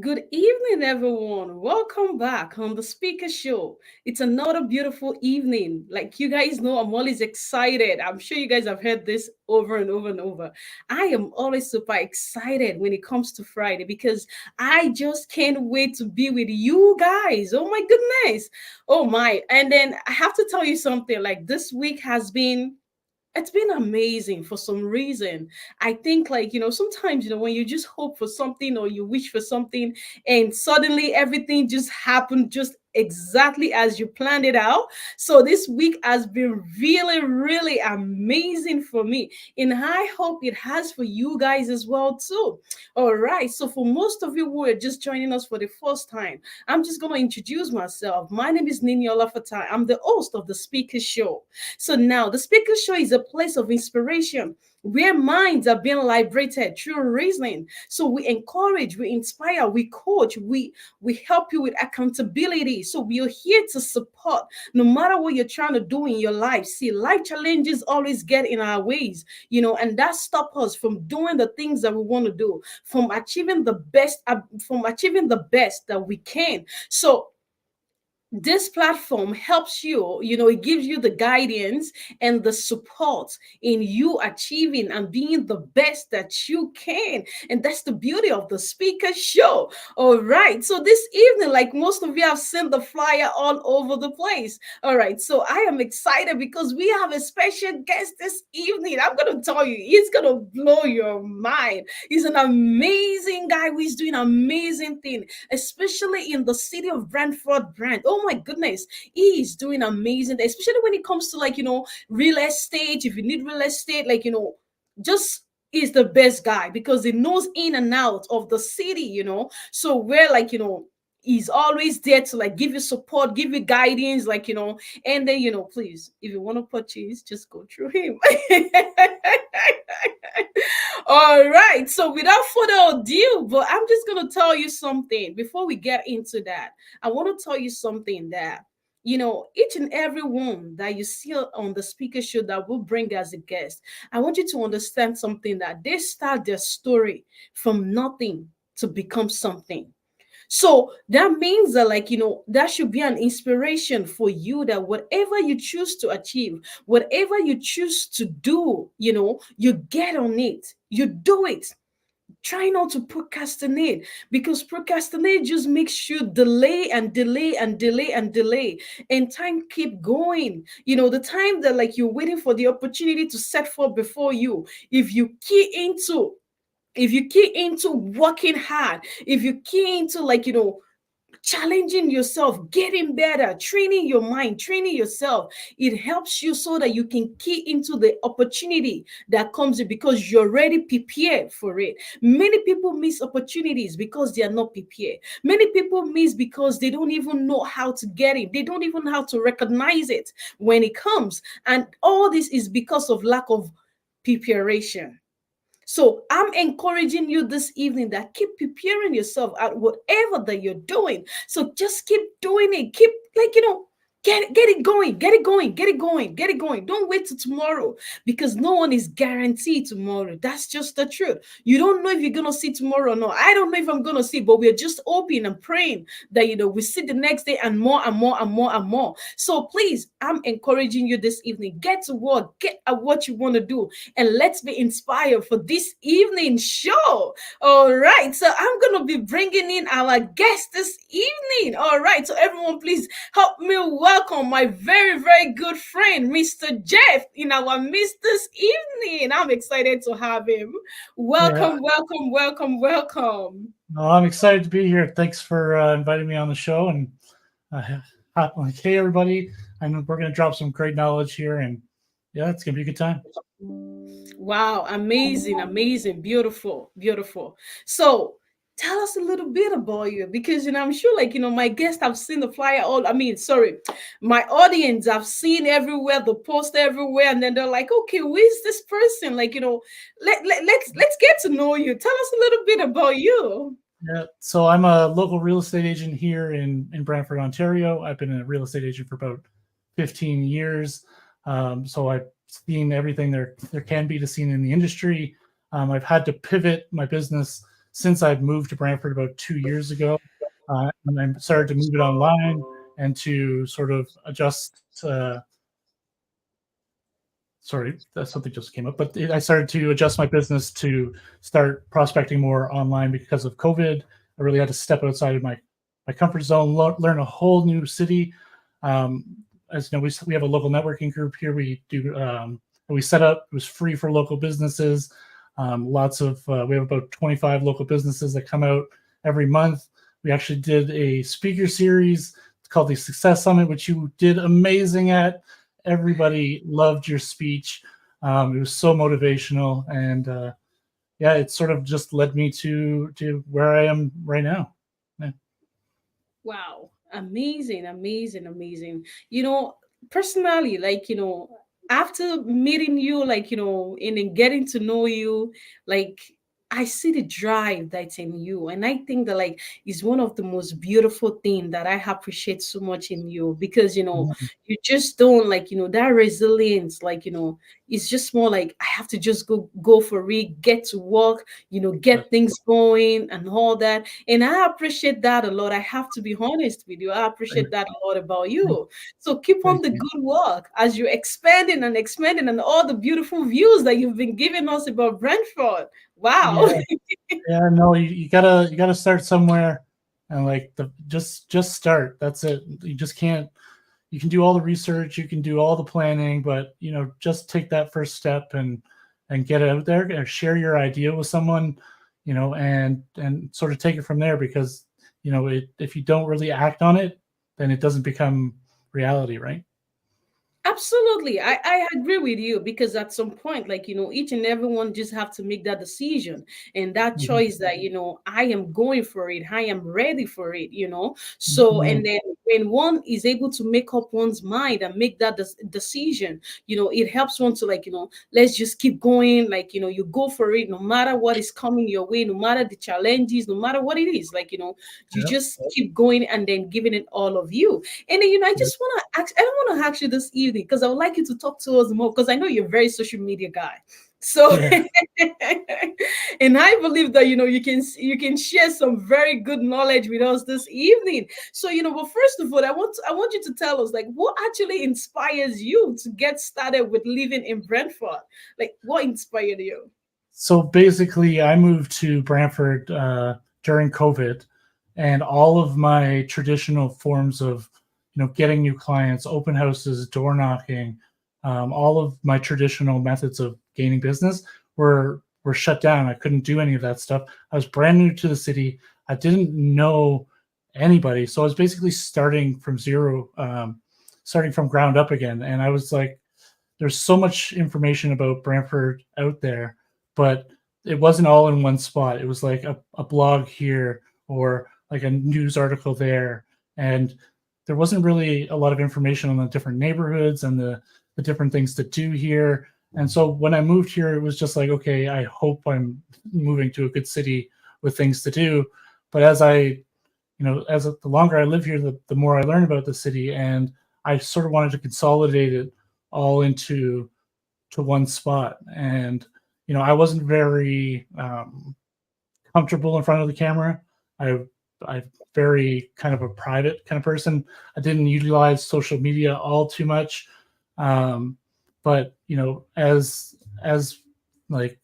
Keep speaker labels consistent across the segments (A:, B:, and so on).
A: good evening, everyone. Welcome back on the Speaker Show. It's another beautiful evening. Like you guys know, I'm always excited. I'm sure you guys have heard this over and over and over. I am always super excited when it comes to Friday because I just can't wait to be with you guys. Oh my goodness. Oh my. And then I have to tell you something like this week has been it's been amazing for some reason. I think, like, sometimes, when you just hope for something or you wish for something and suddenly everything just happened just exactly as you planned it out. So this week has been really, really amazing for me. And I hope it has for you guys as well, too. All right. So for most of you who are just joining us for the first time, I'm just going to introduce myself. My name is Nini Olafatai. I'm the host of the Speaker Show. So now the Speaker Show is a place of inspiration where minds are being liberated through reasoning. So we encourage, we inspire, we coach, we help you with accountability. So we are here to support no matter what you're trying to do in your life. See, life challenges always get in our ways, and that stop us from doing the things that we want to do, from achieving the best that we can. So this platform helps you, it gives you the guidance and the support in you achieving and being the best that you can. And that's the beauty of the Speaker Show. All right. So this evening, like most of you have seen the flyer all over the place. All right. So I am excited because we have a special guest this evening. I'm going to tell you, he's going to blow your mind. He's an amazing guy who is doing amazing thing, especially in the city of Brantford, Brant. Oh my goodness, he is doing amazing, especially when it comes to, like, real estate. If you need real estate, like, just is the best guy because he knows in and out of the city, so we're like, he's always there to like give you support, give you guidance, like, and then, please, if you want to purchase, just go through him. All right. So without further ado, but I'm just gonna tell you something before we get into that. I want to tell you something that each and every one that you see on the Speaker Show that will bring as a guest. I want you to understand something, that they start their story from nothing to become something. So that means that, like, that should be an inspiration for you, that whatever you choose to achieve, whatever you choose to do, you get on it, you do it. Try not to procrastinate, because procrastinate just makes you delay and delay and delay and delay, and time keep going. The time that, like, you're waiting for the opportunity to set forth before you, if you key into working hard, if you key into, like, challenging yourself, getting better, training your mind, training yourself, it helps you so that you can key into the opportunity that comes in because you're already prepared for it. Many people miss opportunities because they are not prepared. Many people miss because they don't even know how to get it. They don't even know how to recognize it when it comes. And all this is because of lack of preparation. So I'm encouraging you this evening that keep preparing yourself at whatever that you're doing. So just keep doing it. Keep, like, get it going, get it going, get it going, get it going. Don't wait till tomorrow, because no one is guaranteed tomorrow. That's just the truth. You don't know if you're gonna see tomorrow or not. I don't know if I'm gonna see, but we're just hoping and praying that, we see the next day and more and more and more and more. So please, I'm encouraging you this evening. Get to work, get at what you want to do, and let's be inspired for this evening show. All right. So I'm gonna be bringing in our guest this evening. All right. So everyone, please help me welcome my very, very good friend, Mr. Jeff, in our midst this evening. I'm excited to have him.
B: Yeah,
A: Welcome, welcome, welcome, welcome.
B: no, I'm excited to be here. Thanks for inviting me on the show. And uh, like, hey, everybody, we're going to drop some great knowledge here. And yeah, it's going to be a good time.
A: Wow, amazing, amazing, beautiful, beautiful. So tell us a little bit about you, because I'm sure, like, my guests have seen the flyer, all I mean, sorry, my audience have seen everywhere, the post everywhere, and then they're like, okay, who is this person? Like, let's get to know you. Tell us a little bit about you.
B: Yeah, so I'm a local real estate agent here in Brantford, Ontario. I've been a real estate agent for about 15 years. So I've seen everything there can be to seen in the industry. I've had to pivot my business since I've moved to Brantford about 2 years ago, and I started to move it online and to sort of adjust. Sorry, that's something just came up. But I started to adjust my business to start prospecting more online because of COVID. I really had to step outside of my comfort zone, learn a whole new city. As you know, we have a local networking group here. We do we set up. It was free for local businesses. Lots of we have about 25 local businesses that come out every month. We actually did a speaker series. It's called the Success Summit, which you did amazing at. Everybody loved your speech. It was so motivational, and yeah, it sort of just led me to where I am right now. Yeah.
A: Wow, amazing, amazing, amazing. Personally, after meeting you, and then getting to know you, like, I see the drive that's in you. And I think that, is one of the most beautiful thing that I appreciate so much in you, because,
B: Mhm.
A: you just don't, that resilience, it's just more like, I have to just go for it, get to work, get things going and all that. And I appreciate that a lot. I have to be honest with you. I appreciate that a lot about you. So keep on
B: Thank
A: the
B: you.
A: good work as you're expanding and all the beautiful views that you've been giving us about Brentford. Wow.
B: Yeah, yeah. No, you gotta start somewhere, and like just start. That's it. You just can't. You can do all the research, you can do all the planning, but just take that first step and get it out there, and share your idea with someone, and sort of take it from there, because if you don't really act on it, then it doesn't become reality, right?
A: Absolutely. I agree with you, because at some point, each and everyone just have to make that decision and that
B: Mhm.
A: choice that, I am going for it. I am ready for it. So,
B: Mhm.
A: and then when one is able to make up one's mind and make that decision, it helps one to, let's just keep going. You go for it no matter what is coming your way, no matter the challenges, no matter what it is, you
B: Yep.
A: just keep going and then giving it all of you. And then, I
B: Yep.
A: just want to ask, I don't want to ask you this evening, because I would like you to talk to us more, because I know you're a very social media guy. So,
B: Yeah.
A: and I believe that, you can share some very good knowledge with us this evening. So, but first of all, I want you to tell us, what actually inspires you to get started with living in Brentford? What inspired you?
B: So basically, I moved to Brantford during COVID, and all of my traditional forms of, getting new clients, open houses, door knocking, all of my traditional methods of gaining business were shut down. I couldn't do any of that stuff. I was brand new to the city. I didn't know anybody, so I was basically starting from zero, starting from ground up again. And I was like, there's so much information about Brantford out there, but it wasn't all in one spot. It was like a blog here or like a news article there. And there wasn't really a lot of information on the different neighborhoods and the different things to do here. And so when I moved here, it was just like, okay, I hope I'm moving to a good city with things to do. But the longer I live here, the more I learn about the city, and I sort of wanted to consolidate it all into to one spot. And I wasn't very comfortable in front of the camera. I very kind of a private kind of person. I didn't utilize social media all too much, but as like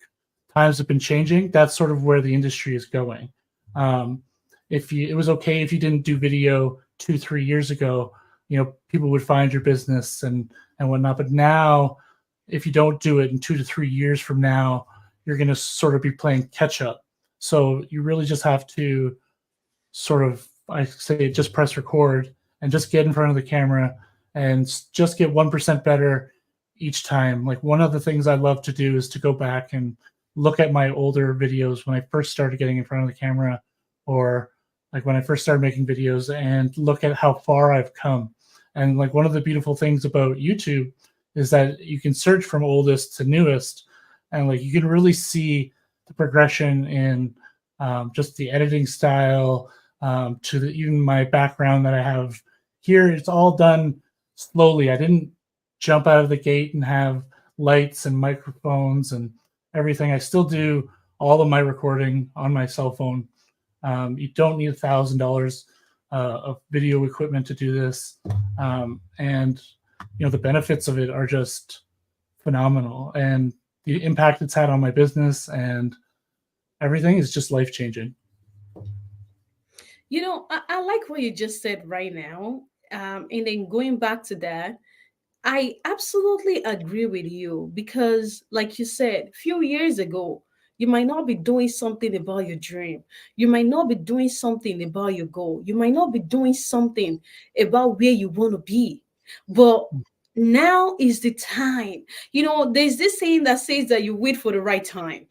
B: times have been changing, that's sort of where the industry is going. Um, if you it was okay if you didn't do video 2-3 years ago, people would find your business and whatnot. But now, if you don't do it in 2 to 3 years from now, you're going to sort of be playing catch up. So you really just have to sort of, I say, just press record and just get in front of the camera and just get 1% better each time. Like, one of the things I love to do is to go back and look at my older videos when I first started getting in front of the camera, or like when I first started making videos, and look at how far I've come. And like, one of the beautiful things about YouTube is that you can search from oldest to newest, and like you can really see the progression in just the editing style, to even my background that I have here. It's all done slowly. I didn't jump out of the gate and have lights and microphones and everything. I still do all of my recording on my cell phone. You don't need $1,000 of video equipment to do this, and the benefits of it are just phenomenal, and the impact it's had on my business and everything is just life changing.
A: I like what you just said right now. And then going back to that, I absolutely agree with you because, like you said, a few years ago, you might not be doing something about your dream. You might not be doing something about your goal. You might not be doing something about where you want to be. But now is the time. There's this saying that says that you wait for the right time.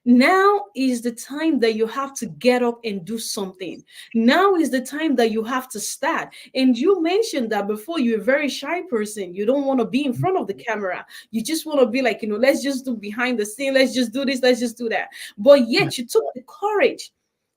A: Now is the time that you have to get up and do something. Now is the time that you have to start. And you mentioned that before, you're a very shy person. You don't want to be in front of the camera. You just want to be like, let's just do behind the scene. Let's just do this. Let's just do that. But yet you took the courage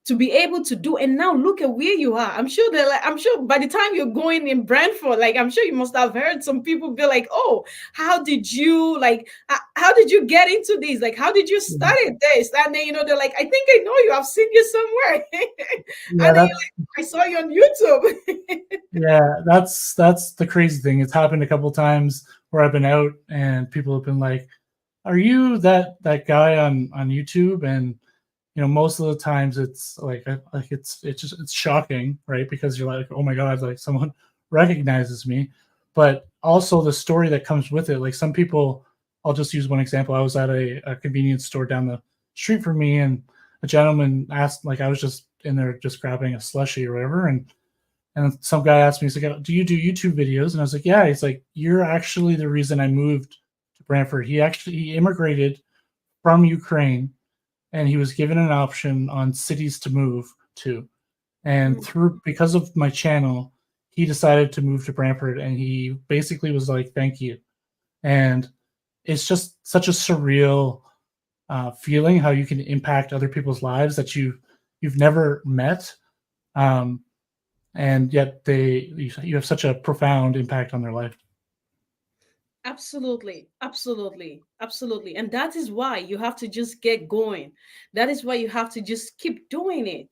A: to be able to do, and now look at where you are. I'm sure by the time you're going in Brantford, like, I'm sure you must have heard some people be like, oh, how did you get into this? Like, how did you study this? And then they're like, I think I know you, I've seen you somewhere.
B: Yeah,
A: and then I saw you on YouTube.
B: Yeah, that's the crazy thing. It's happened a couple times where I've been out and people have been like, "Are you that guy on YouTube?" And most of the times it's like it's shocking, right? Because you're like, "Oh my God, like someone recognizes me." But also the story that comes with it. Like some people, I'll just use one example. I was at a convenience store down the street from me, and a gentleman asked, like I was just in there just grabbing a slushie or whatever, and some guy asked me, he's like, "Do you do YouTube videos?" And I was like, "Yeah." He's like, "You're actually the reason I moved to Brantford." He immigrated from Ukraine, and he was given an option on cities to move to. And because of my channel, he decided to move to Brantford, and he basically was like, "Thank you." And it's just such a surreal feeling how you can impact other people's lives that you've never met. And yet you have such a profound impact on their life.
A: Absolutely, absolutely, absolutely. And that is why you have to just get going. That is why you have to just keep doing it,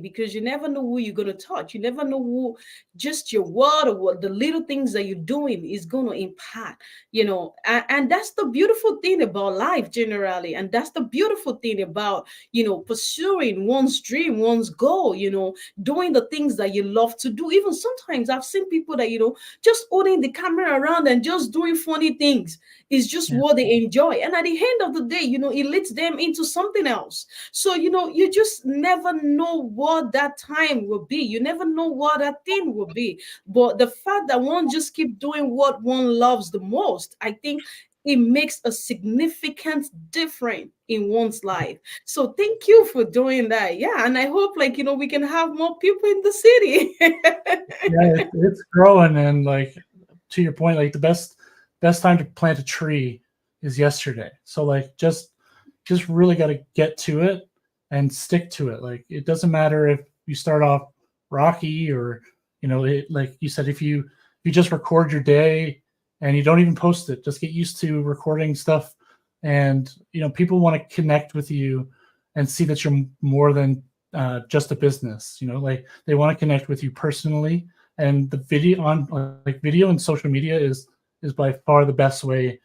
A: because you never know who you're going to touch. You never know who just your word or what the little things that you're doing is going to impact, and that's the beautiful thing about life generally. And that's the beautiful thing about, pursuing one's dream, one's goal, doing the things that you love to do. Even sometimes I've seen people that, just holding the camera around and just doing funny things is just what they enjoy. And at the end of the day, it leads them into something else. So, you just never know what that time will be. You never know what that thing will be. But the fact that one just keep doing what one loves the most, I think it makes a significant difference in one's life. So thank you for doing that. Yeah. And I hope we can have more people in the city.
B: Yeah, it's growing, and like to your point, like the best time to plant a tree is yesterday. So like just really got to get to it and stick to it. Like it doesn't matter if you start off rocky or like you said, if you just record your day and you don't even post it, just get used to recording stuff. And people want to connect with you and see that you're more than just a business. Like they want to connect with you personally. And the video and social media is by far the best way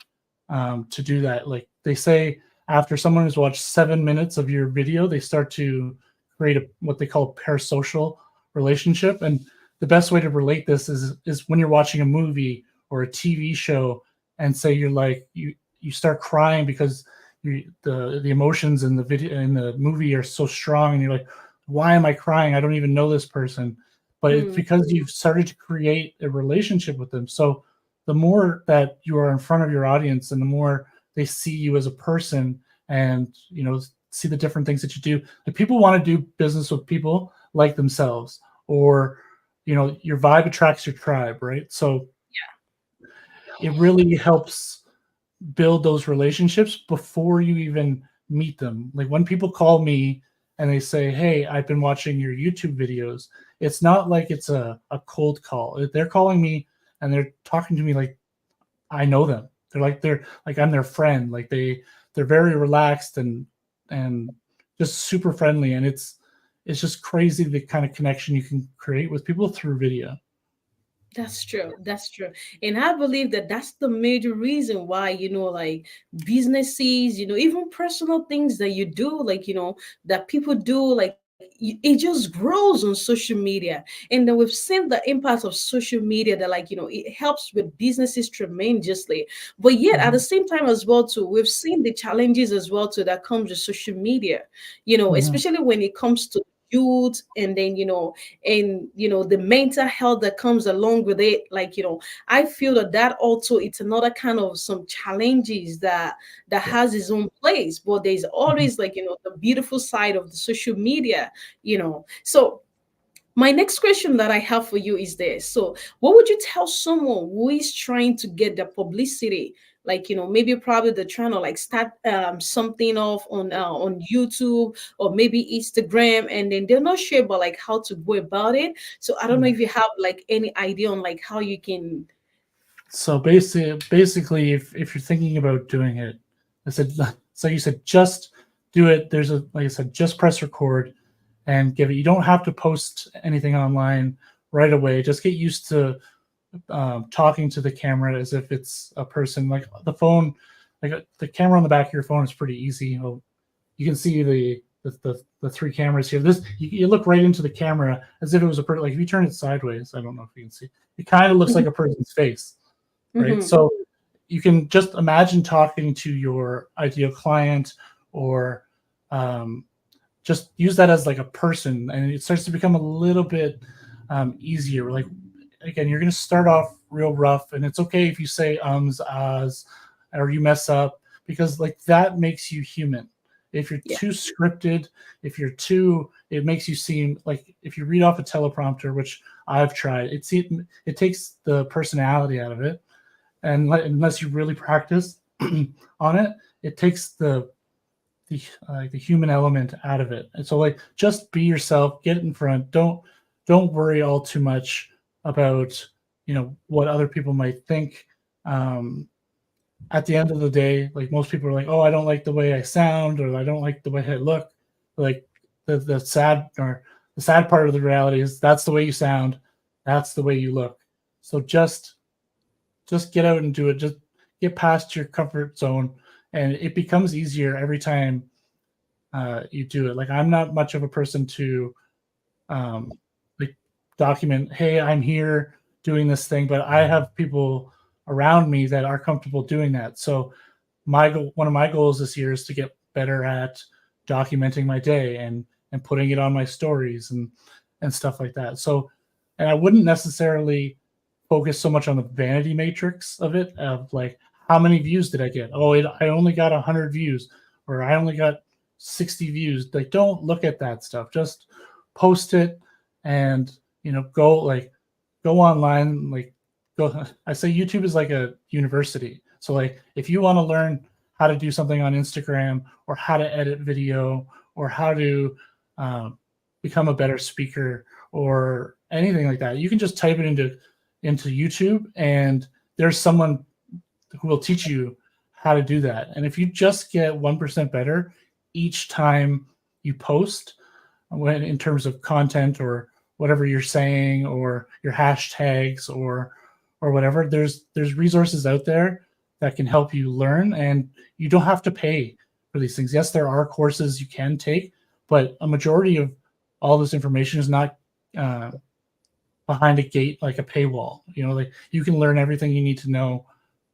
B: to do that. Like they say, after someone has watched 7 minutes of your video, they start to create what they call a parasocial relationship. And the best way to relate this is when you're watching a movie or a TV show, and say you're like you start crying because the emotions in the video in the movie are so strong, and you're like, why am I crying? I don't even know this person. But it's because you've started to create a relationship with them. So the more that you are in front of your audience, and the more they see you as a person, and see the different things that you do, the people want to do business with people like themselves, or your vibe attracts your tribe, right? So it really helps build those relationships before you even meet them. Like when people call me and they say, "Hey, I've been watching your YouTube videos," it's not like it's a cold call. They're calling me and they're talking to me like I know them. They're like I'm their friend. Like they're very relaxed, and and just super friendly. And it's just crazy the kind of connection you can create with people through video.
A: That's true. That's true. And I believe that that's the major reason why, like businesses, even personal things that you do, like, that people do, like, it just grows on social media. And then we've seen the impact of social media that, like, it helps with businesses tremendously. But yet, at the
B: Mhm.
A: same time as well, too, we've seen the challenges as well, too, that comes with social media,
B: Mhm.
A: especially when it comes to youth, and then and the mental health that comes along with it, like, I feel that that also, it's another kind of some challenges that
B: Yeah.
A: has its own place. But there's
B: Mhm.
A: always, like, the beautiful side of the social media. So my next question that I have for you is this. So, what would you tell someone who is trying to get the publicity? Like, maybe probably they're trying to like start something off on YouTube or maybe Instagram, and then they're not sure about like how to go about it. So, I don't know
B: Yeah.
A: if you have like any idea on like how you can.
B: So basically, if you're thinking about doing it, I said, so you said just do it. There's a like I said, just press record and give it. You don't have to post anything online right away. Just get used to talking to the camera as if it's a person. Like the phone, like the camera on the back of your phone is pretty easy. You can see the three cameras here. This you look right into the camera as if it was a person. Like if you turn it sideways, I don't know if you can see. It kind of looks like a person's face, right?
A: Mhm.
B: So you can just imagine talking to your ideal client, or um, just use that as like a person, and it starts to become a little bit easier. Like again, you're going to start off real rough, and it's okay if you say ums, ahs, or you mess up, because like that makes you human. If you're
A: Yeah.
B: too scripted, if you're too, it makes you seem like if you read off a teleprompter, which I've tried, it takes the personality out of it, and unless you really practice on it, it takes the human element out of it. And so like just be yourself, get in front. Don't worry all too much about what other people might think. Um, at the end of the day, like most people are like, oh, I don't like the way I sound, or I don't like the way I look. Like the sad part of the reality is that's the way you sound, that's the way you look. So just get out and do it. Just get past your comfort zone, and it becomes easier every time you do it. Like I'm not much of a person to um, like document, hey, I'm here doing this thing, but I have people around me that are comfortable doing that. So one of my goals this year is to get better at documenting my day and putting it on my stories and stuff like that. So, and I wouldn't necessarily focus so much on the vanity matrix of it, of like how many views did I get? Oh, I only got 100 views, or I only got 60 views. Like, don't look at that stuff. Just post it, and go online. Like, go. I say YouTube is like a university. So like if you want to learn how to do something on Instagram, or how to edit video, or how to um, become a better speaker, or anything like that, you can just type it into YouTube, and there's someone who will teach you how to do that. And if you just get 1% better each time you post, when in terms of content or whatever you're saying, or your hashtags, or whatever, there's resources out there that can help you learn, and you don't have to pay for these things. Yes, there are courses you can take, but a majority of all this information is not uh, behind a gate, like a paywall. Like you can learn everything you need to know,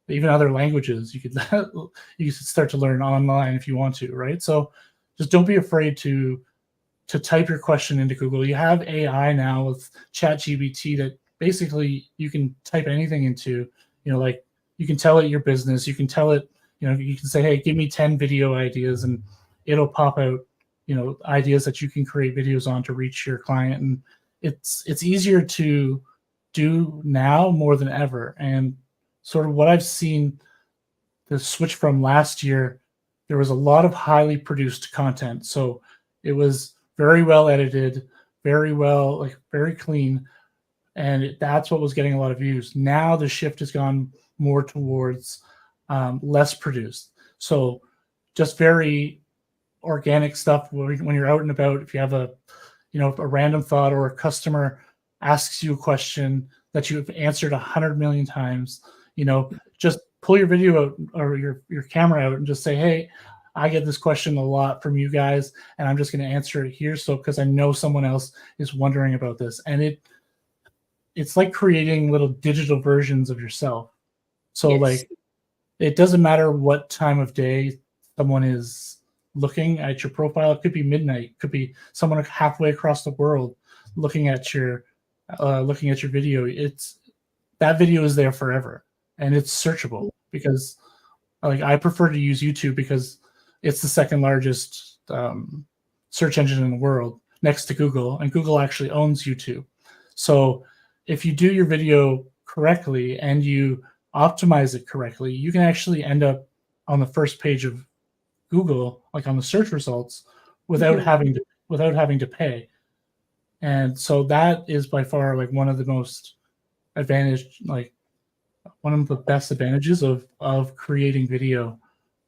B: even other languages. You could you could start to learn online if you want to, right? So just don't be afraid to type your question into Google. You have AI now with ChatGPT that basically you can type anything into. Like you can tell it your business. You can tell it, you can say, hey, give me 10 video ideas, and it'll pop out, ideas that you can create videos on to reach your client. And it's easier to do now more than ever. And sort of what I've seen, the switch from last year, there was a lot of highly produced content. So it was very well edited, very well, like very clean, and that's what was getting a lot of views. Now the shift has gone more towards less produced. So just very organic stuff when you're out and about. If you have a a random thought, or a customer asks you a question that you've answered 100 million times, just pull your video out or your camera out and just say, hey, I get this question a lot from you guys, and I'm just going to answer it here. So, because I know someone else is wondering about this, and it's like creating little digital versions of yourself. So
A: Yes.
B: like, it doesn't matter what time of day someone is looking at your profile. It could be midnight, it could be someone halfway across the world looking at your video. It's that video is there forever, and it's searchable, because like I prefer to use YouTube because it's the second largest search engine in the world, next to Google, and Google actually owns YouTube. So if you do your video correctly and you optimize it correctly, you can actually end up on the first page of Google, like on the search results, without having to pay. And so that is by far like one of the most advantaged, like one of the best advantages of creating video.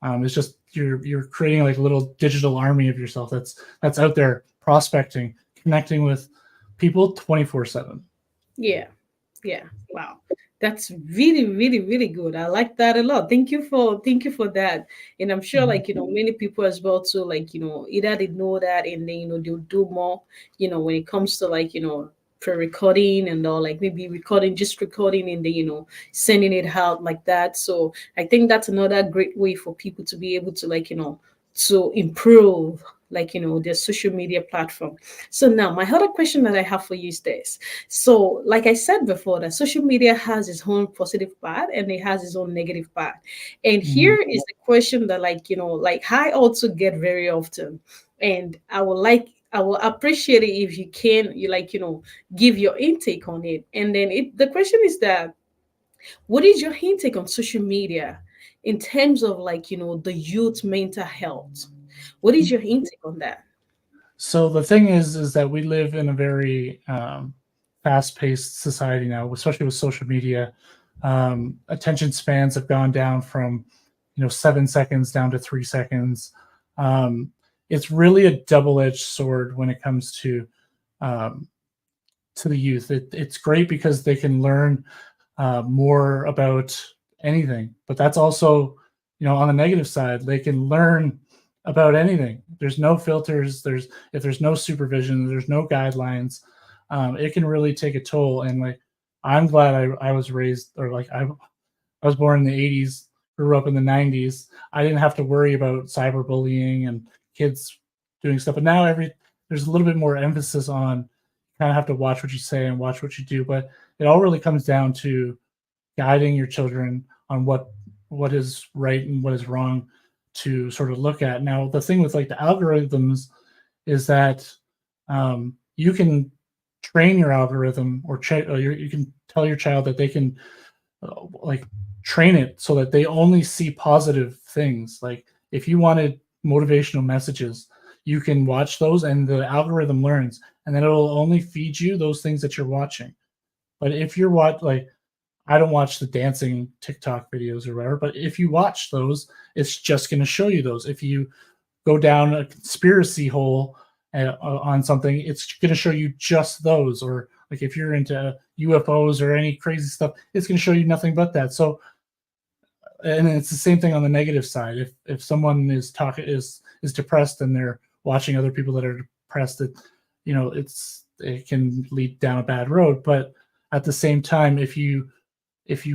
B: It's just you're creating like a little digital army of yourself that's out there prospecting, connecting with people 24/7.
A: Yeah. Yeah. Wow. That's really, really, really good. I like that a lot. Thank you for that. And I'm sure like, many people as well too, like, either they know that and then, they'll do more, when it comes to like, pre-recording and all, like maybe just recording and then, sending it out like that. So I think that's another great way for people to be able to like, to improve like their social media platform. So now my other question that I have for you is this. So like I said before, that social media has its own positive part and it has its own negative part. And here is the question that like like I also get very often, and I will appreciate it if you can give your intake on it. And then the question is that, what is your intake on social media in terms of like the youth mental health? What is your intake on that?
B: So the thing is that we live in a very fast-paced society now, especially with social media. Attention spans have gone down from 7 seconds down to 3 seconds. It's really a double-edged sword when it comes to the youth. It's great because they can learn more about anything, but that's also on the negative side. They can learn about anything. There's no filters. If there's no supervision, there's no guidelines. It can really take a toll. And like, I'm glad I was raised, or like I was born in the 80s, grew up in the 90s. I didn't have to worry about cyberbullying and kids doing stuff. But now there's a little bit more emphasis on kind of have to watch what you say and watch what you do. But it all really comes down to guiding your children on what is right and what is wrong to sort of look at. Now, the thing with like the algorithms is that you can train your algorithm, or you can tell your child that they can like train it so that they only see positive things. Like if you wanted motivational messages, you can watch those and the algorithm learns, and then it'll only feed you those things that you're watching. But if you're like, I don't watch the dancing TikTok videos or whatever, but if you watch those, it's just going to show you those. If you go down a conspiracy hole on something, it's going to show you just those. Or like if you're into UFOs or any crazy stuff, it's going to show you nothing but that. So, and it's the same thing on the negative side. If someone is depressed and they're watching other people that are depressed, it can lead down a bad road. But at the same time, if you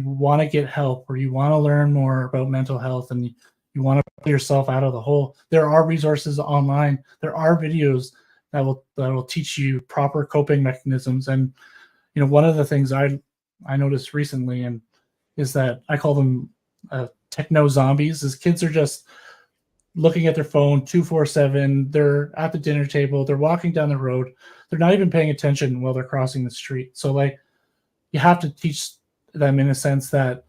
B: want to get help, or you want to learn more about mental health, and you want to pull yourself out of the hole, there are resources online. There are videos that will teach you proper coping mechanisms. And one of the things I noticed recently, and is that I call them techno zombies, is kids are just looking at their phone 24/7. They're at the dinner table, they're walking down the road, they're not even paying attention while they're crossing the street. So like, you have to teach them in a sense that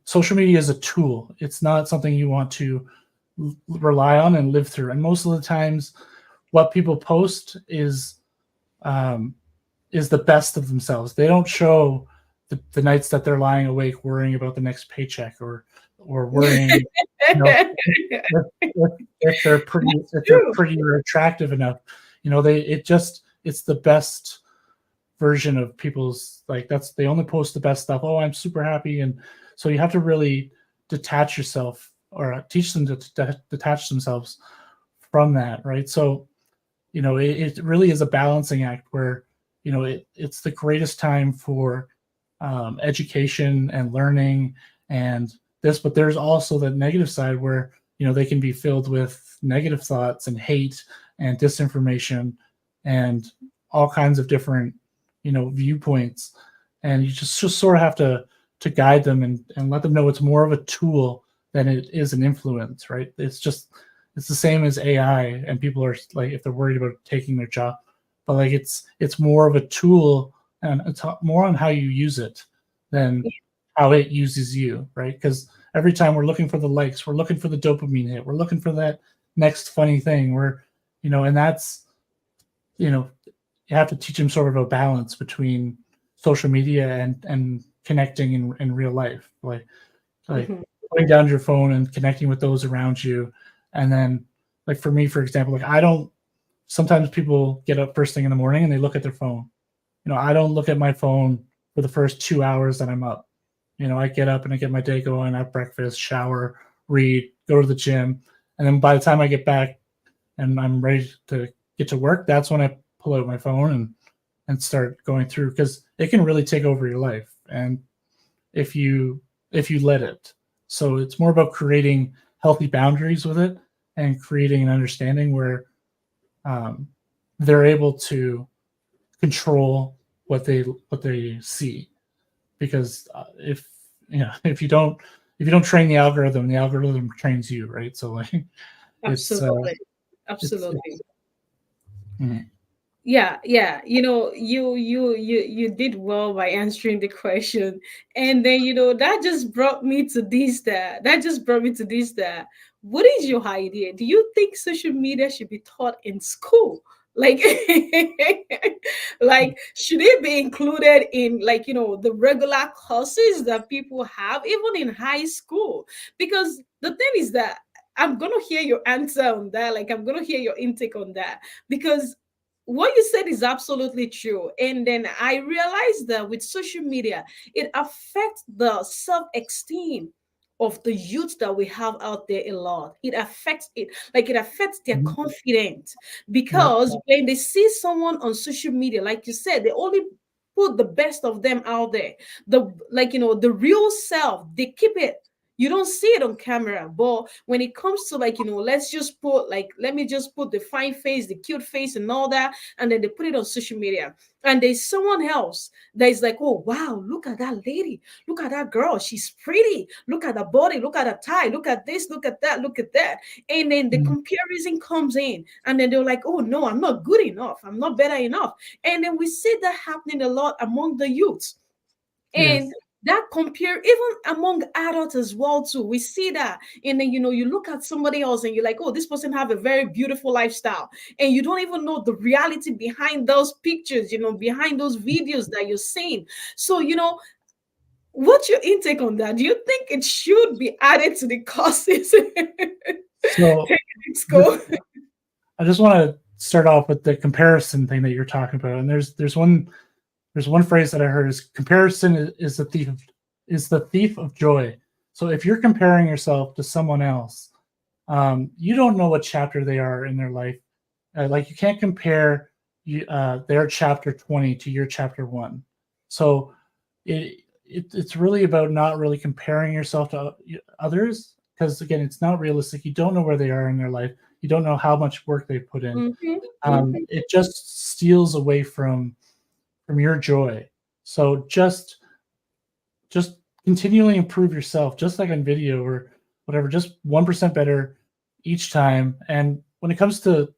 B: social media is a tool. It's not something you want to rely on and live through. And most of the times what people post is the best of themselves. They don't show the nights that they're lying awake worrying about the next paycheck, or worrying You know, if they're pretty, if they're
A: True.
B: pretty or attractive enough, you know, it's the best version of people's, like, that's, they only post the best stuff. Oh, I'm super happy. And so you have to really detach yourself, or teach them to detach themselves from that, right? So, you know, it really is a balancing act where, you know, it's the greatest time for education and learning and this, but there's also the negative side where, you know, they can be filled with negative thoughts and hate and disinformation and all kinds of different, you know, viewpoints. And you just sort of have to guide them and let them know it's more of a tool than it is an influence, right? It's the same as AI, and people are like, if they're worried about taking their job, but like it's more of a tool, and it's more on how you use it than how it uses you, right? Because every time we're looking for the likes, we're looking for the dopamine hit, we're looking for that next funny thing, we're, you know, and that's, you know, you have to teach them sort of a balance between social media and connecting in real life, like
A: Mhm.
B: putting down your phone and connecting with those around you. And then, like, for me, for example, like, I don't, sometimes people get up first thing in the morning and they look at their phone. You know, I don't look at my phone for the first 2 hours that I'm up. You know, I get up and I get my day going, have breakfast, shower, read, go to the gym. And then by the time I get back and I'm ready to get to work, that's when I pull out my phone and start going through, because it can really take over your life. And if you let it. So it's more about creating healthy boundaries with it and creating an understanding where um, they're able to control what they see. Because if, you know, if you don't train the algorithm trains you, right? So like it's
A: Absolutely.
B: it's
A: Absolutely.
B: mhm.
A: Yeah, yeah. You did well by answering the question. And then, that just brought me to this that just brought me to this that what is your idea? Do you think social media should be taught in school? Like like should it be included in, like, the regular courses that people have even in high school? Because the thing is that I'm gonna hear your answer on that. Like, I'm gonna hear your intake on that, because what you said is absolutely true. And then I realized that with social media, it affects the self-esteem of the youth that we have out there a lot. It affects it, like it affects their
B: Mhm.
A: confidence,
B: Yep.
A: because when they see someone on social media, like you said, they only put the best of them out there. The, like, the real self, they keep it. You don't see it on camera. But when it comes to, like, let's just put, like, let me just put the fine face, the cute face and all that, and then they put it on social media, and there's someone else that is like, oh wow, look at that lady, look at that girl, she's pretty, look at the body, look at her tie, look at this, look at that, look at that. And then the
B: Mhm.
A: comparison comes in, and then they're like, oh no, I'm not good enough, I'm not better enough. And then we see that happening a lot among the youths. And
B: Yes.
A: that compare even among adults as well too, we see that. And then, you look at somebody else and you're like, oh, this person have a very beautiful lifestyle, and you don't even know the reality behind those pictures, behind those videos that you're seeing. So, what's your intake on that? Do you think it should be added to the courses
B: So
A: in
B: this,
A: school?
B: I just want to start off with the comparison thing that you're talking about. And there's one phrase that I heard is comparison is the thief of joy. So if you're comparing yourself to someone else, you don't know what chapter they are in their life. Like, you can't compare their chapter 20 to your chapter 1. So it's really about not really comparing yourself to others, because again, it's not realistic. You don't know where they are in their life. You don't know how much work they put in.
A: Mhm, mhm.
B: It just steals away from your joy. So just continually improve yourself, just like on video or whatever, just 1% better each time. And when it comes to,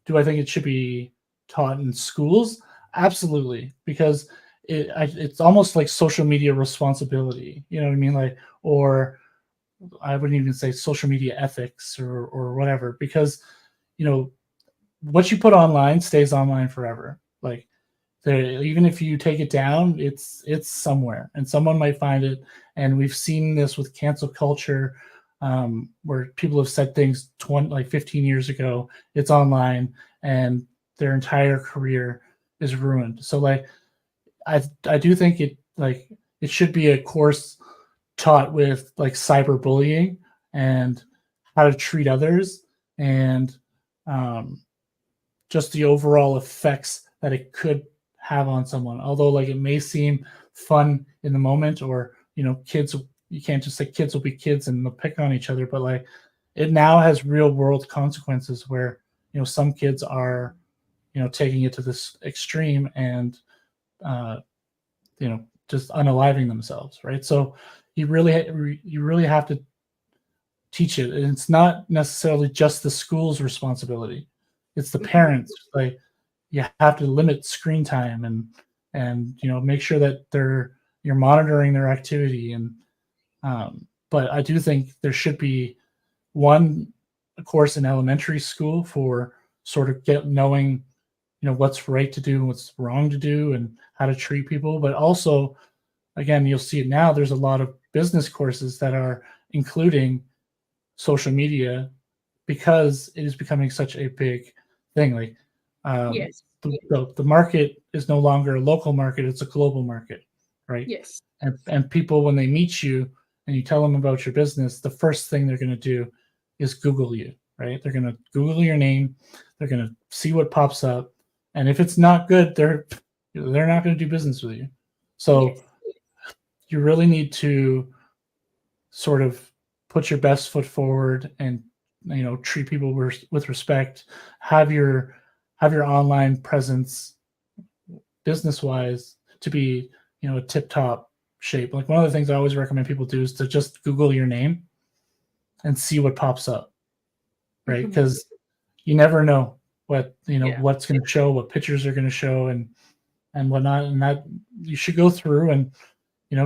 B: do I think it should be taught in schools? Absolutely, because it's almost like social media responsibility. You know what I mean? Like, or I wouldn't even say social media ethics or whatever, because you know what you put online stays online forever. Like, even if you take it down, it's somewhere, and someone might find it. And we've seen this with cancel culture. where people have said things 15 years ago. It's online, and their entire career is ruined. So like, I do think it should be a course taught with like cyberbullying and how to treat others, and um, just the overall effects that it could have on someone. Although like it may seem fun in the moment, or kids, you can't just say kids will be kids and they'll pick on each other, but like it now has real world consequences where some kids are taking it to this extreme and uh, just unaliving themselves, right? So you really have to teach it, and it's not necessarily just the school's responsibility. It's the parents. Like, you have to limit screen time, and make sure that you're monitoring their activity. And but I do think there should be one course in elementary school for sort of knowing what's right to do and what's wrong to do and how to treat people. But also, again, you'll see it now, there's a lot of business courses that are including social media because it is becoming such a big thing. Like,
A: Yes.
B: the market is no longer a local market, it's a global market, right?
A: Yes.
B: And people, when they meet you and you tell them about your business, the first thing they're going to do is Google you, right? They're going to Google your name, they're going to see what pops up, and if it's not good, they're not going to do business with you. So
A: Yes.
B: you really need to sort of put your best foot forward and treat people with respect. Have your online presence, business wise, to be a tip top shape. Like, one of the things I always recommend people do is to just Google your name and see what pops up, right? Because you never know what what's going to show, what pictures are going to show, and whatnot. And that you should go through and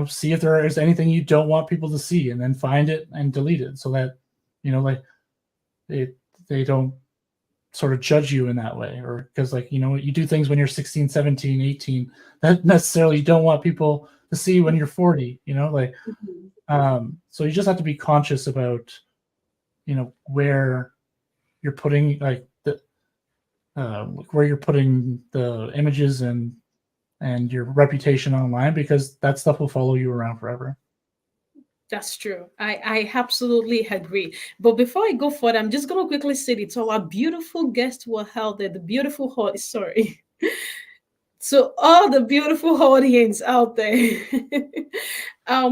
B: see if there is anything you don't want people to see, and then find it and delete it, so that like they don't sort of judge you in that way. Or because you do things when you're 16, 17, 18 that necessarily you don't want people to see when you're 40, so you just have to be conscious about where you're putting where you're putting the images and your reputation online, because that stuff will follow you around forever.
A: That's true. I absolutely agree. But before I go further, I'm just going to quickly say it. So our beautiful guests were held there, the beautiful sorry. So all the beautiful audience out there,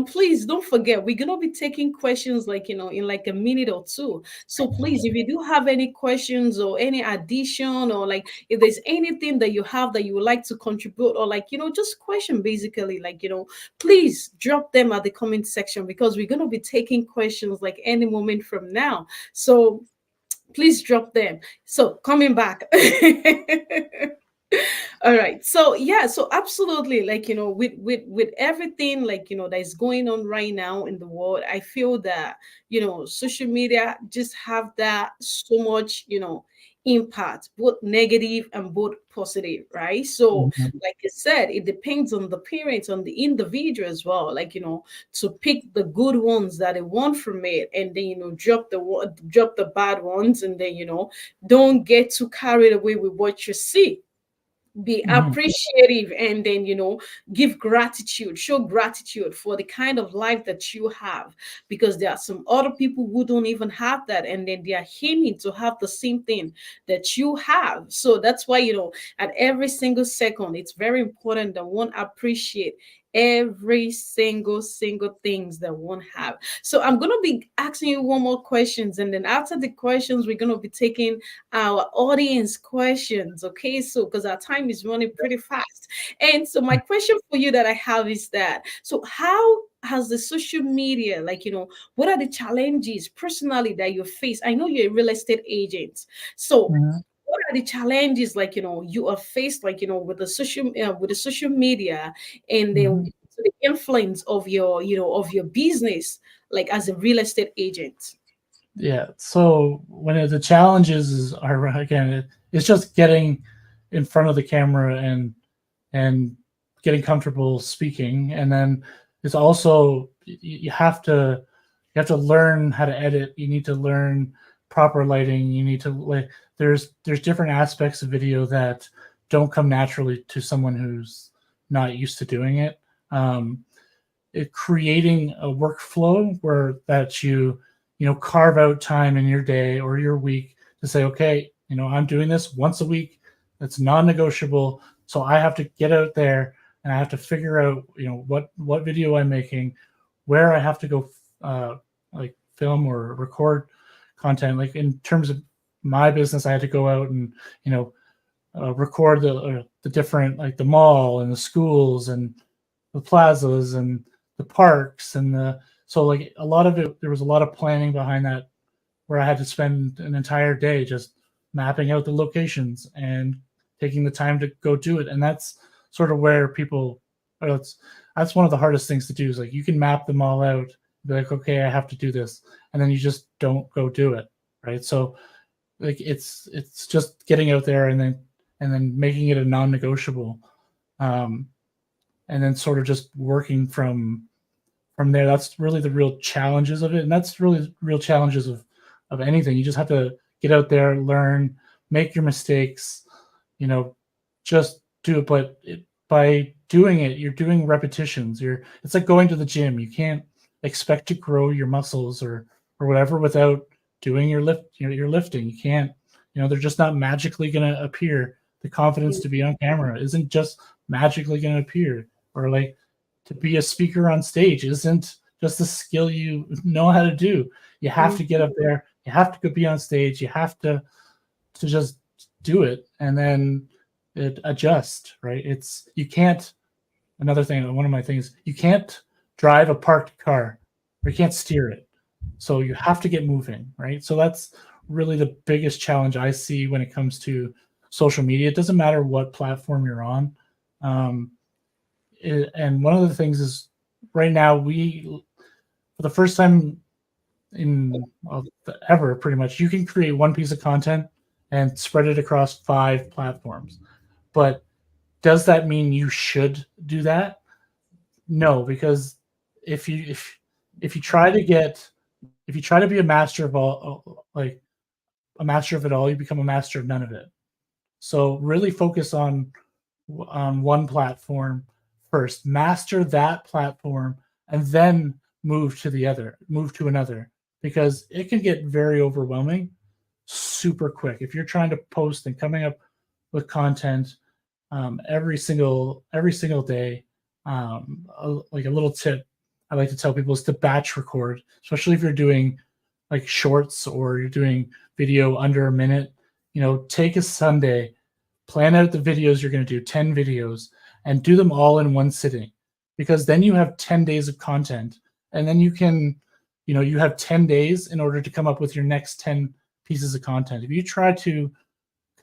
A: please don't forget, we're gonna be taking questions in like a minute or two. So please, if you do have any questions or any addition, or like if there's anything that you have that you would like to contribute, or just question, basically, please drop them at the comment section, because we're gonna be taking questions like any moment from now. So please drop them. So coming back. All right. So yeah, so absolutely, with everything that is going on right now in the world, I feel that social media just have that so much impact, both negative and both positive, right? So like I said, it depends on the parents, on the individual as well, to pick the good ones that they want from it, and then drop the bad ones, and then don't get too carried away with what you see. Be appreciative, and then give gratitude, show gratitude for the kind of life that you have, because there are some other people who don't even have that, and then they are aiming to have the same thing that you have. So that's why at every single second, it's very important that one appreciate every single things that one have. So I'm going to be asking you one more questions, and then after the questions, we're going to be taking our audience questions. Okay, so because our time is running pretty fast. And so my question for you that I have is that, so how has the social media, what are the challenges personally that you face? I know you're a real estate agent, so what are the challenges you are faced with the social media, and the influence of your of your business, like as a real estate agent?
B: Yeah. So when the challenges are, again, it's just getting in front of the camera and getting comfortable speaking, and then it's also you have to you have to learn how to edit. You need to learn proper lighting. You need to like there's different aspects of video that don't come naturally to someone who's not used to doing it. Creating a workflow where that carve out time in your day or your week to say, okay, I'm doing this once a week. That's non-negotiable. So I have to get out there and I have to figure out, what video I'm making, where I have to go, like film or record content. Like in terms of my business, I had to go out and, record the different, like the mall and the schools and the plazas and the parks and so like a lot of it, there was a lot of planning behind that where I had to spend an entire day just mapping out the locations and taking the time to go do it. And that's sort of where that's one of the hardest things to do is like you can map them all out, be like, okay, I have to do this. And then you just don't go do it. Right. So like it's just getting out there and then making it a non-negotiable. And then sort of just working from there. That's really the real challenges of it. And that's really real challenges of anything. You just have to get out there, learn, make your mistakes, just do it. But by doing it, you're doing repetitions. It's like going to the gym. You can't expect to grow your muscles or whatever without doing your lifting. You can't, they're just not magically going to appear. The confidence to be on camera isn't just magically going to appear. Or like to be a speaker on stage isn't just a skill you know how to do. You have to get up there. You have to go be on stage. You have to just do it and then it adjust, right? Another thing, one of my things, you can't drive a parked car or you can't steer it. So you have to get moving, right? So that's really the biggest challenge I see when it comes to social media. It doesn't matter what platform you're on. And one of the things is right now for the first time in ever, pretty much, you can create one piece of content and spread it across 5 platforms. But does that mean you should do that? No, because if you try to be a master of all, like a master of it all, you become a master of none of it. So really focus on one platform first, master that platform, and then move to another, because it can get very overwhelming super quick if you're trying to post and coming up with content every single day. Like a little tip I like to tell people is to batch record, especially if you're doing like shorts or you're doing video under a minute. Take a Sunday, plan out the videos you're going to do, 10 videos, and do them all in one sitting, because then you have 10 days of content, and then you can, you have 10 days in order to come up with your next 10 pieces of content. If you try to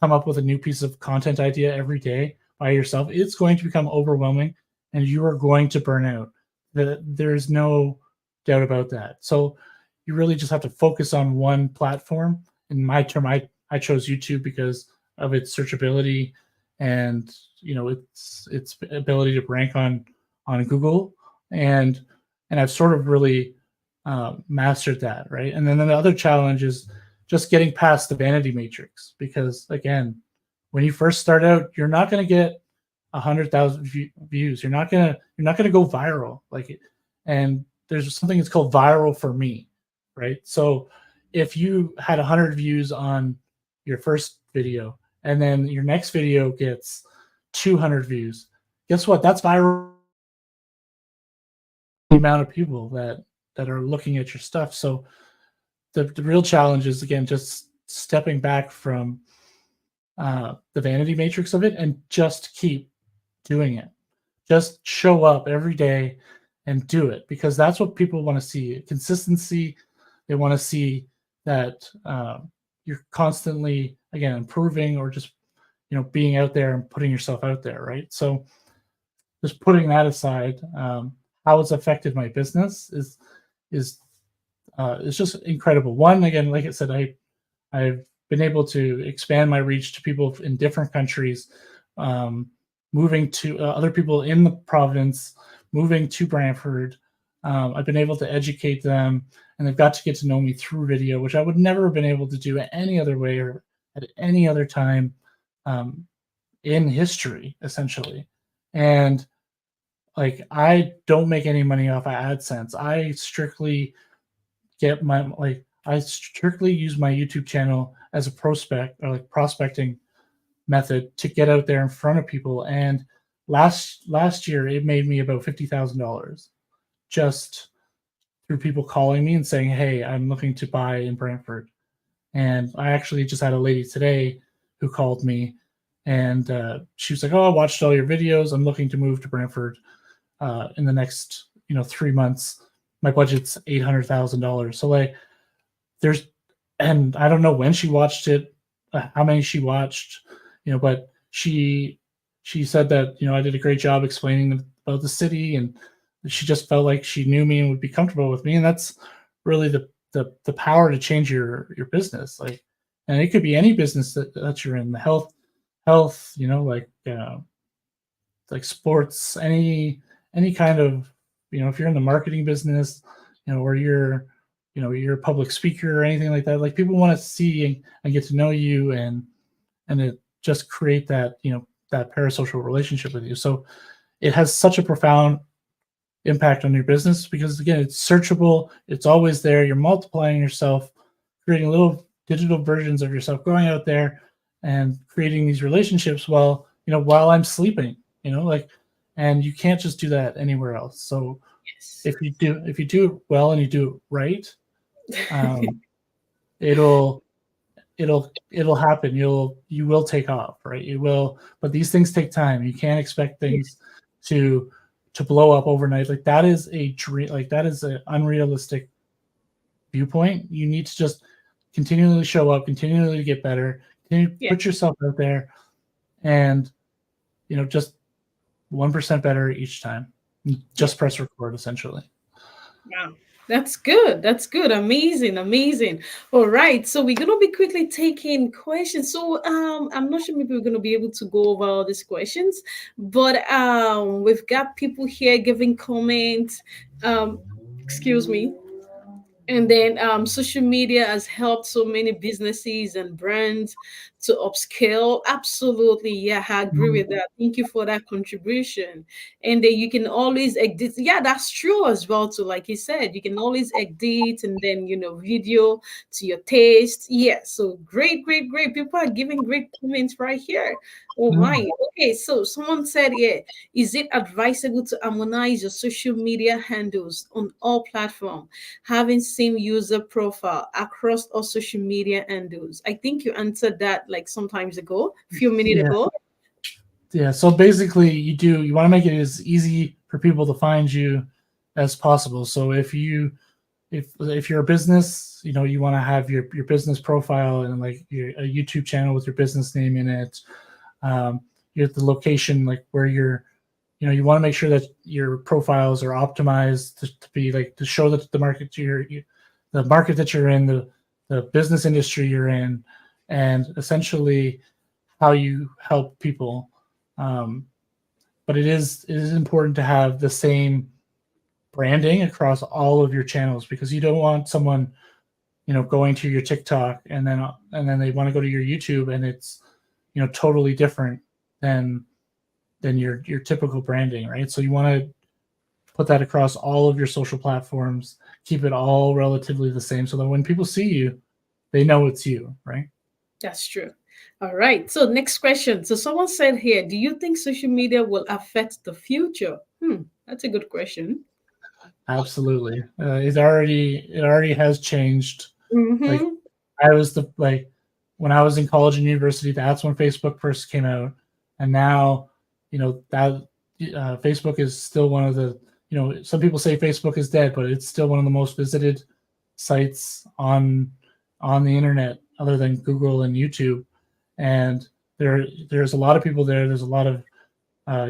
B: come up with a new piece of content idea every day by yourself, it's going to become overwhelming and you are going to burn out. There's no doubt about that. So you really just have to focus on one platform. In my term, I chose YouTube because of its searchability and its ability to rank on Google, and I've sort of really mastered that, right? And then the other challenge is just getting past the vanity matrix, because again, when you first start out, you're not going to get 100,000 views. You're not gonna go viral, and there's something that's called viral for me, right? So if you had 100 views on your first video and then your next video gets 200 views, guess what? That's viral. The amount of people that are looking at your stuff. So the real challenge is, again, just stepping back from the vanity matrix of it and just keep doing it. Just show up every day and do it, because that's what people want to see. Consistency. They want to see that you're constantly, again, improving, or just being out there and putting yourself out there, right? So just putting that aside, how it's affected my business is just incredible. One, again, like I said, I've been able to expand my reach to people in different countries, moving to other people in the province, moving to Brantford. I've been able to educate them and they've got to get to know me through video, which I would never have been able to do any other way or at any other time in history, essentially. And like, I don't make any money off of AdSense. I strictly use my YouTube channel as a prospecting method to get out there in front of people. And last year it made me about $50,000 just through people calling me and saying, "Hey, I'm looking to buy in Brantford." And I actually just had a lady today who called me, and she was like, "Oh, I watched all your videos. I'm looking to move to Brantford in the next 3 months. My budget's $800,000." So like, and I don't know when she watched it, how many she watched, but she said that I did a great job explaining about the city, and she just felt like she knew me and would be comfortable with me. And that's really the power to change your business. Like, and it could be any business that you're in, the health, like sports, any kind of, if you're in the marketing business, or you're a public speaker or anything like that. Like, people want to see and get to know you, and it just create that that parasocial relationship with you. So it has such a profound impact on your business, because again, it's searchable, it's always there, you're multiplying yourself, creating little digital versions of yourself, going out there and creating these relationships while I'm sleeping, like, and you can't just do that anywhere else. So
A: Yes.
B: if you do it well and you do it right, it'll happen. You will take off, right? You will, but these things take time. You can't expect things to blow up overnight. Like, that is a dream. Like, that is an unrealistic viewpoint. You need to just continually show up, continually get better, put yourself out there, and just 1% better each time. Just press record, essentially.
A: Wow. That's good. That's good. Amazing. Amazing. All right. So we're gonna be quickly taking questions. So I'm not sure maybe we're gonna be able to go over all these questions, but we've got people here giving comments. Excuse me. And then social media has helped so many businesses and brands to upscale. Absolutely. Yeah, I agree with that. Thank you for that contribution. And then you can always edit. Yeah, that's true as well. Too, like you said, you can always edit and then, video to your taste. Yeah. So great, great, great. People are giving great comments right here. Oh my. Okay. So someone said, yeah, is it advisable to harmonize your social media handles on all platforms, having same user profile across all social media handles? I think you answered that like sometimes ago, a few minutes ago.
B: Yeah. So basically, you want to make it as easy for people to find you as possible. So if you're a business, you want to have your business profile and like a YouTube channel with your business name in it. You're at the location, like where you're, you want to make sure that your profiles are optimized to be like, to show that the market the market that you're in, the business industry you're in, and essentially how you help people. But it is important to have the same branding across all of your channels, because you don't want someone, going to your TikTok and then they want to go to your YouTube and it's, totally different than your typical branding, right? So you want to put that across all of your social platforms, keep it all relatively the same, so that when people see you, they know it's you, right?
A: That's true. All right. So next question. So someone said here, do you think social media will affect the future? That's a good question.
B: Absolutely. It already has changed. Like,
A: Mm-hmm.
B: when I was in college and university, that's when Facebook first came out, and now, that Facebook is still one of the, some people say Facebook is dead, but it's still one of the most visited sites on the internet, other than Google and YouTube. And there's a lot of people there. There's a lot of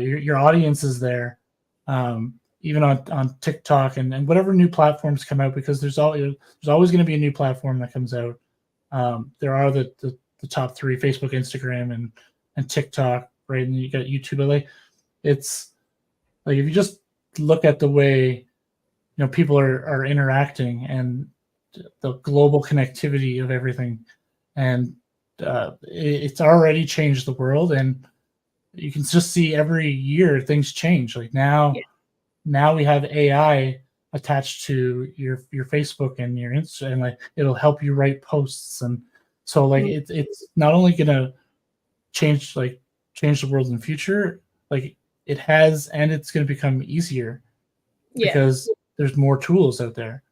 B: your audience is there, even on TikTok and whatever new platforms come out, because there's always going to be a new platform that comes out. There are the top three: Facebook, Instagram, and TikTok, right? And you got YouTube. Like, it's like, if you just look at the way people are interacting, and the global connectivity of everything, and it's already changed the world. And you can just see every year things change. Like
A: Yeah.
B: now we have AI attached to your Facebook and your Insta, and like it'll help you write posts. And so like
A: Mm.
B: it's not only gonna change change the world in the future, like it has, and it's gonna become easier
A: Yeah.
B: because there's more tools out there.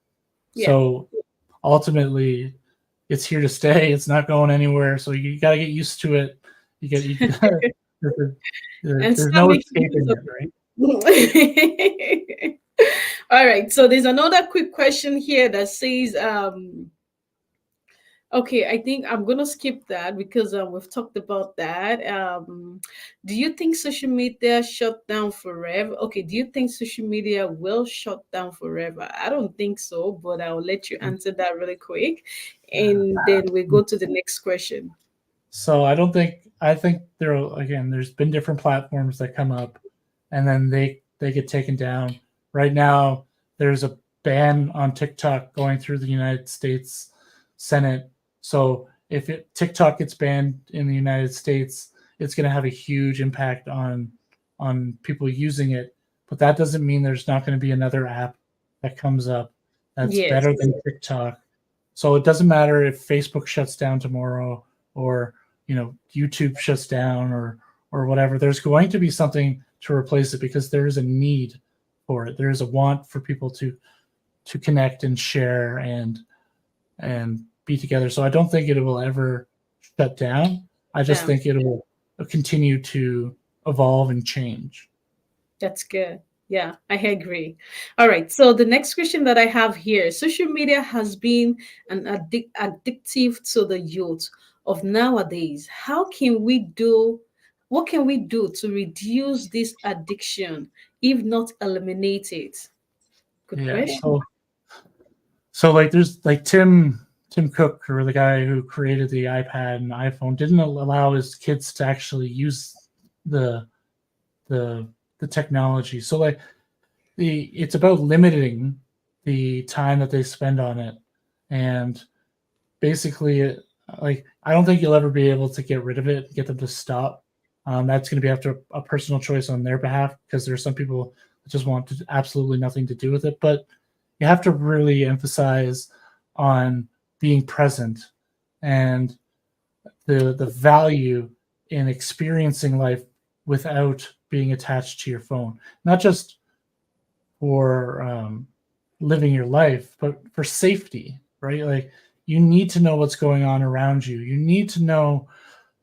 A: Yeah.
B: So ultimately, it's here to stay. It's not going anywhere. So you got to get used to it.
A: And
B: There's
A: start
B: no
A: making
B: escaping
A: use of
B: it, right?
A: it. All right. So there's another quick question here that says, okay, I think I'm gonna skip that because we've talked about that. Do you think social media shut down forever? Okay, do you think social media will shut down forever? I don't think so, but I'll let you answer that really quick, and then we go to the next question.
B: So I don't think I think again. There's been different platforms that come up, and then they get taken down. Right now, there's a ban on TikTok going through the United States Senate. So if TikTok gets banned in the United States, it's going to have a huge impact on people using it. But that doesn't mean there's not going to be another app that comes up that's
A: Yes.
B: better than TikTok. So it doesn't matter if Facebook shuts down tomorrow or YouTube shuts down or whatever. There's going to be something to replace it because there is a need for it. There is a want for people to connect and share and be together. So I don't think it will ever shut down. I just
A: Yeah.
B: think it will continue to evolve and change.
A: That's good. Yeah, I agree. All right. So the next question that I have here, social media has been an addictive to the youth of nowadays. What can we do to reduce this addiction, if not eliminate it? Good
B: Yeah.
A: question.
B: So like there's like Tim Cook, or the guy who created the iPad and iPhone, didn't allow his kids to actually use the the the technology. So like it's about limiting the time that they spend on it, and basically like I don't think you'll ever be able to get rid of it, get them to stop. That's going to be after a personal choice on their behalf, because there's some people that just want absolutely nothing to do with it. But you have to really emphasize on being present and the value in experiencing life without being attached to your phone, not just for living your life, but for safety, right? Like you need to know what's going on around you. You need to know,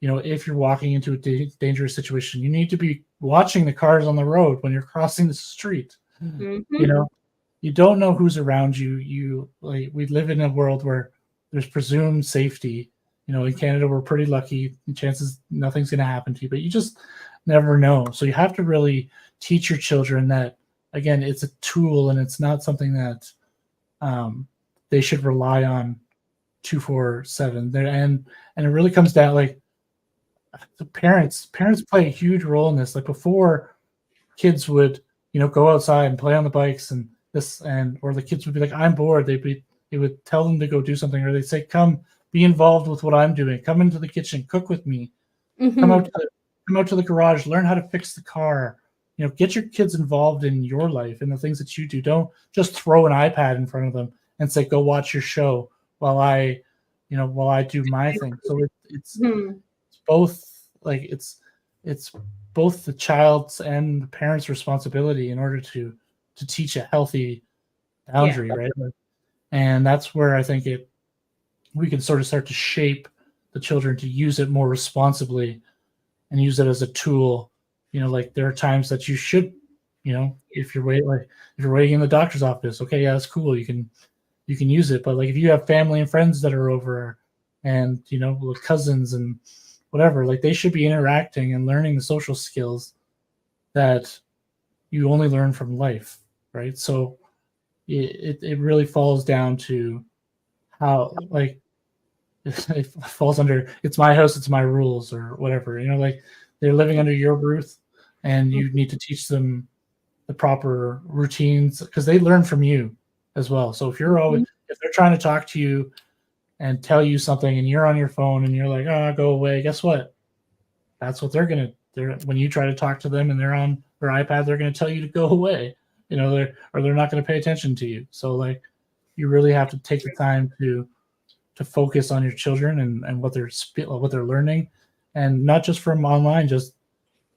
B: if you're walking into a dangerous situation, you need to be watching the cars on the road when you're crossing the street.
A: Mhm.
B: You don't know who's around you. We live in a world where there's presumed safety. In Canada, we're pretty lucky. Chances nothing's going to happen to you, but you just never know. So you have to really teach your children that, again, it's a tool and it's not something that they should rely on 24/7. And it really comes down, like, the parents play a huge role in this. Like before, kids would go outside and play on the bikes and or the kids would be like, I'm bored. They would tell them to go do something, or they'd say, come be involved with what I'm doing, come into the kitchen, cook with me, come out
A: Mhm.
B: to the, come out to the garage, learn how to fix the car. Get your kids involved in your life and the things that you do. Don't just throw an iPad in front of them and say, go watch your show while I do my thing. So it's
A: Mhm.
B: both, like it's both the child's and the parent's responsibility in order to teach a healthy
A: Yeah.
B: boundary, right? And that's where I think we can sort of start to shape the children to use it more responsibly and use it as a tool. Like there are times that you should, if you're waiting in the doctor's office, okay, yeah, that's cool, you can use it. But like if you have family and friends that are over, and with cousins and whatever, like they should be interacting and learning the social skills that you only learn from life, right? So it really falls down to how, like, it falls under, it's my house, it's my rules, or whatever. Like they're living under your roof, and you need to teach them the proper routines because they learn from you as well. So if you're always
A: Mhm.
B: if they're trying to talk to you and tell you something and you're on your phone and you're like, oh, go away, guess what? That's what they're when you try to talk to them and they're on their iPad, they're gonna tell you to go away. They're not gonna pay attention to you. So like you really have to take the time to focus on your children and what they're learning, and not just from online, just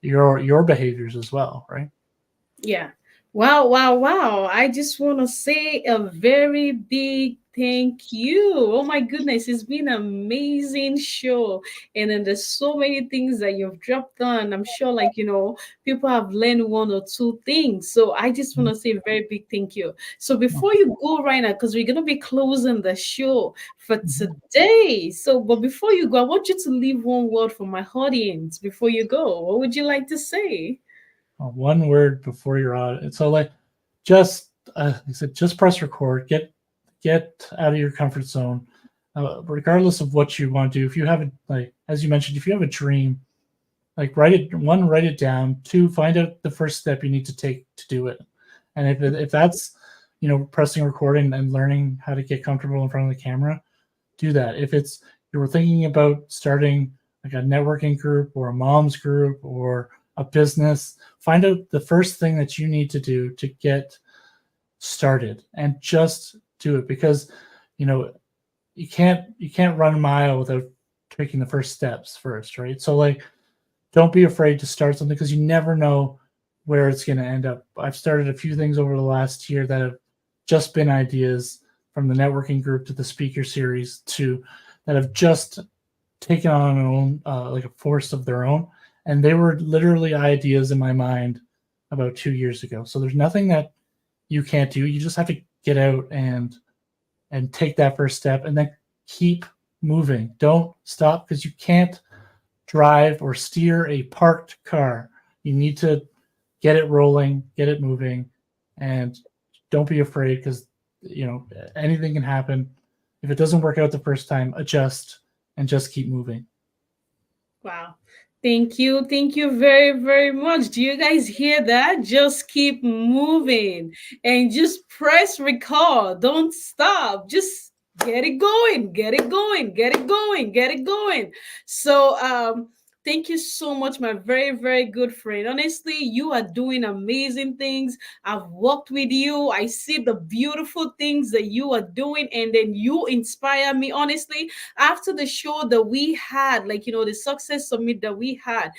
B: your behaviors as well, right?
A: Yeah. Wow, wow, wow. I just want to say a very big thank you. Oh my goodness, it's been an amazing show. And then there's so many things that you've dropped on. I'm sure, like, people have learned one or two things. So I just want to say a very big thank you. So before you go right now, because we're going to be closing the show for today. So, but before you go, I want you to leave one word for my audience before you go. What would you like to say?
B: One word before you're on. So like, just like I said, just press record. Get out of your comfort zone, regardless of what you want to do. If you have like as you mentioned, if you have a dream, like write it down. Two, find out the first step you need to take to do it. And if that's pressing record and learning how to get comfortable in front of the camera, do that. If it's you were thinking about starting like a networking group or a mom's group or a business, find out the first thing that you need to do to get started and just do it, because you can't run a mile without taking the first steps first, right? So like don't be afraid to start something, because you never know where it's going to end up. I've started a few things over the last year that have just been ideas, from the networking group to the speaker series, to that have just taken on an own like a force of their own, and they were literally ideas in my mind about 2 years ago. So there's nothing that you can't do. You just have to get out and take that first step, and then keep moving. Don't stop, because you can't drive or steer a parked car. You need to get it rolling, get it moving, and don't be afraid, because anything can happen. If it doesn't work out the first time, adjust and just keep moving.
A: Wow. Thank you. Thank you very, very much. Do you guys hear that? Just keep moving and just press record. Don't stop. Just get it going. Get it going. Get it going. Get it going. So thank you so much, my very, very good friend. Honestly, you are doing amazing things. I've worked with you. I see the beautiful things that you are doing, and then you inspire me. Honestly, after the show that we had, like, the success summit that we had,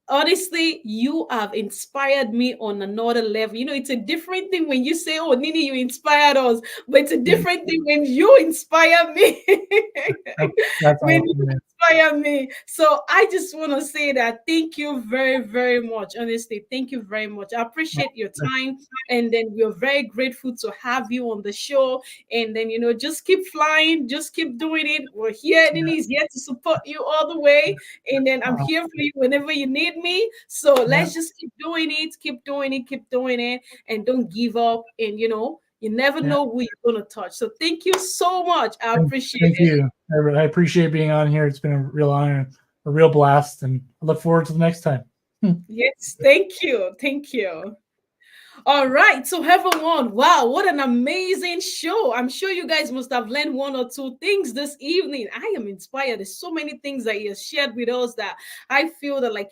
A: honestly, you have inspired me on another level. It's a different thing when you say, oh, Nini, you inspired us, but it's a different thing when you inspire me.
B: That's
A: when
B: awesome,
A: you
B: man.
A: inspire me. So I just want to say that thank you very, very much. Honestly, thank you very much. I appreciate your time. And then we're very grateful to have you on the show. And then, just keep flying, just keep doing it. We're here. Nini is here to support you all the way. And then I'm here for you whenever you need me. So
B: Yeah.
A: let's just keep doing it, keep doing it, keep doing it, and don't give up. And you never
B: Yeah.
A: know who you're gonna touch. So thank you so much. I appreciate
B: Thank
A: it.
B: you. I appreciate being on here. It's been a real honor, a real blast, and I look forward to the next time.
A: Yes, thank you. Thank you. All right, so everyone, wow, what an amazing show. I'm sure you guys must have learned one or two things this evening. I am inspired. There's so many things that he has shared with us that I feel that, like,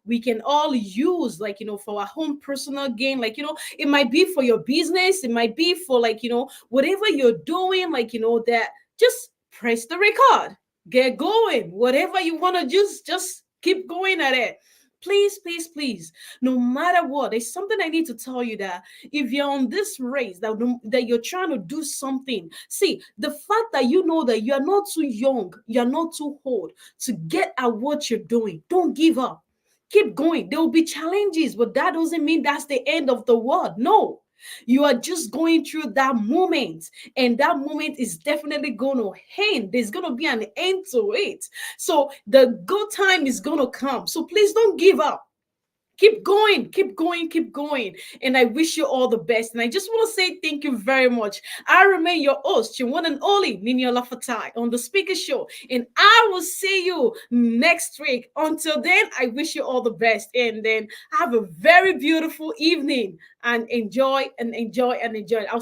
A: we can all use, like, for our own personal gain. Like, it might be for your business, it might be for, like, whatever you're doing, like, that just press the record, get going, whatever you want to just keep going at it. Please, please, please, no matter what, there's something I need to tell you, that if you're on this race, that you're trying to do something, see, the fact that you know that you're not too young, you're not too old to get at what you're doing, don't give up. Keep going. There will be challenges, but that doesn't mean that's the end of the world. No. You are just going through that moment, and that moment is definitely going to end. There's going to be an end to it. So the good time is going to come. So please don't give up. Keep going, keep going, keep going. And I wish you all the best. And I just want to say thank you very much. I remain your host, your one and only Nini Olafatai on the Speaker Show. And I will see you next week. Until then, I wish you all the best. And then have a very beautiful evening, and enjoy and enjoy and enjoy. I'll